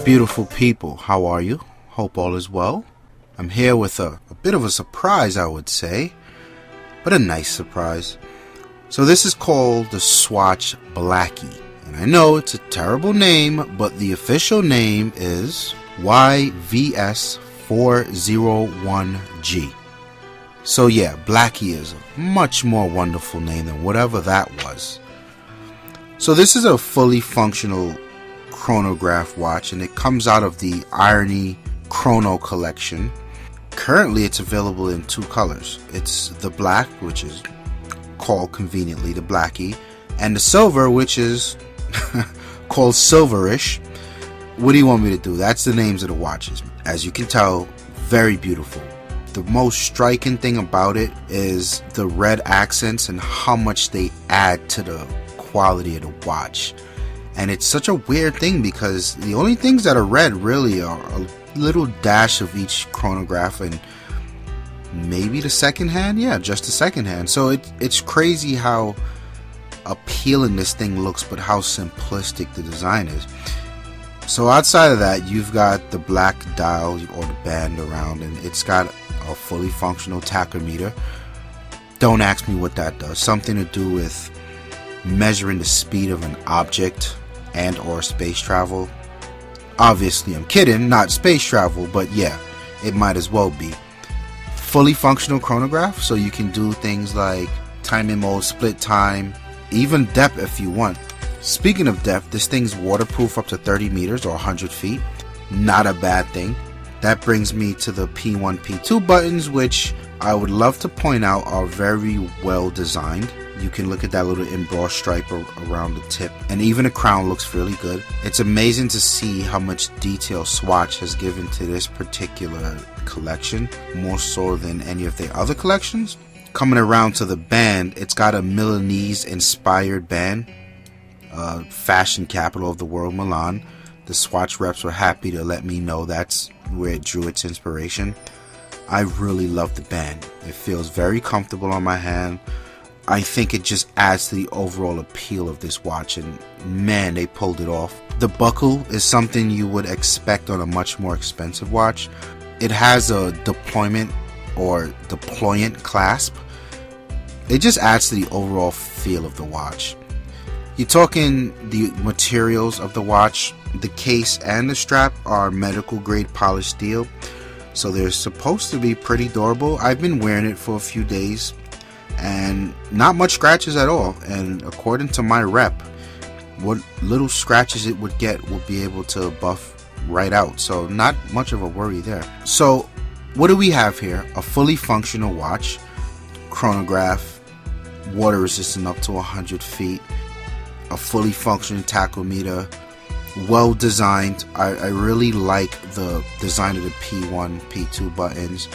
Beautiful people, how are you? Hope all is well. I'm here with a bit of a surprise, I would say, but a nice surprise. So this is called the Swatch Blackie, and I know it's a terrible name, but the official name is YVS401g. So yeah, Blackie is a much more wonderful name than whatever that was. So this is a fully functional chronograph watch, and it comes out of the Irony Chrono collection. Currently it's available in two colors. It's the black, which is called conveniently the Blackie, and the silver, which is called Silverish. What do you want me to do? That's the names of the watches. As you can tell, very beautiful. The most striking thing about it is the red accents and how much they add to the quality of the watch. And it's such a weird thing because the only things that are red really are a little dash of each chronograph and maybe the second hand. Yeah, just the second hand. So it's crazy how appealing this thing looks, but how simplistic the design is. So outside of that, you've got the black dial or the band around, and it's got a fully functional tachometer. Don't ask me what that does. Something to do with measuring the speed of an object and or space travel. Obviously I'm kidding, not space travel, but yeah, it might as well be. Fully functional chronograph, so you can do things like timing mode, split time, even depth if you want. Speaking of depth, this thing's waterproof up to 30 meters or 100 feet. Not a bad thing. That brings me to the P1, P2 buttons, which I would love to point out are very well designed. You can look at that little embossed stripe around the tip, and even the crown looks really good. It's amazing to see how much detail Swatch has given to this particular collection, more so than any of their other collections. Coming around to the band, it's got a Milanese inspired band, fashion capital of the world, Milan. The Swatch reps were happy to let me know that's where it drew its inspiration. I really love the band. It feels very comfortable on my hand. I think it just adds to the overall appeal of this watch, and man, they pulled it off. The buckle is something you would expect on a much more expensive watch. It has a deployment clasp. It just adds to the overall feel of the watch. You're talking the materials of the watch. The case and the strap are medical grade polished steel, so they're supposed to be pretty durable. I've been wearing it for a few days and not much scratches at all, and according to my rep, what little scratches it would get will be able to buff right out, so not much of a worry there. So what do we have here? A fully functional watch, chronograph, water resistant up to 100 feet, a fully functioning tachometer, well designed. I really like the design of the P1, P2 buttons.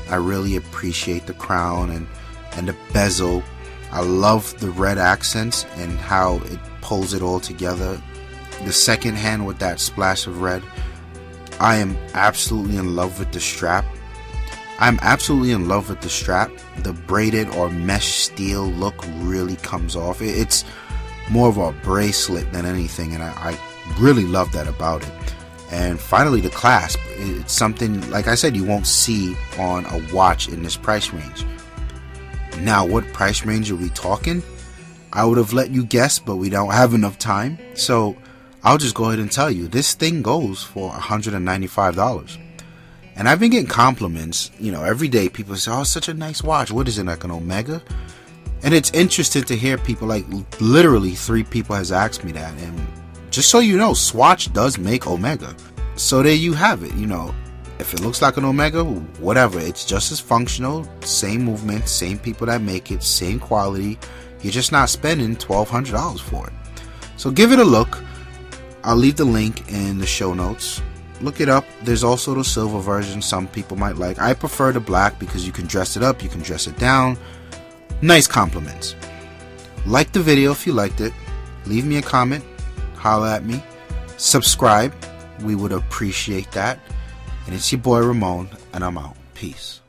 I really appreciate the crown and the bezel. I love the red accents and how it pulls it all together. The second hand with that splash of red. I am absolutely in love with the strap. The braided or mesh steel look really comes off. It's more of a bracelet than anything, and I really love that about it. And finally, the clasp. It's something, like I said, you won't see on a watch in this price range. Now, what price range are we talking? I would have let you guess, but we don't have enough time, so I'll just go ahead and tell you. This thing goes for $195. And I've been getting compliments, every day. People say, oh, it's such a nice watch. What is it, like an Omega? And it's interesting to hear people, like literally 3 people has asked me that. And just so you know, Swatch does make Omega. So there you have it. If it looks like an Omega, whatever, it's just as functional, same movement, same people that make it, same quality. You're just not spending $1,200 for it. So give it a look. I'll leave the link in the show notes. Look it up. There's also the silver version some people might like. I prefer the black because you can dress it up, you can dress it down. Nice compliments. Like the video if you liked it. Leave me a comment. Holla at me. Subscribe. We would appreciate that. And it's your boy Ramon, and I'm out. Peace.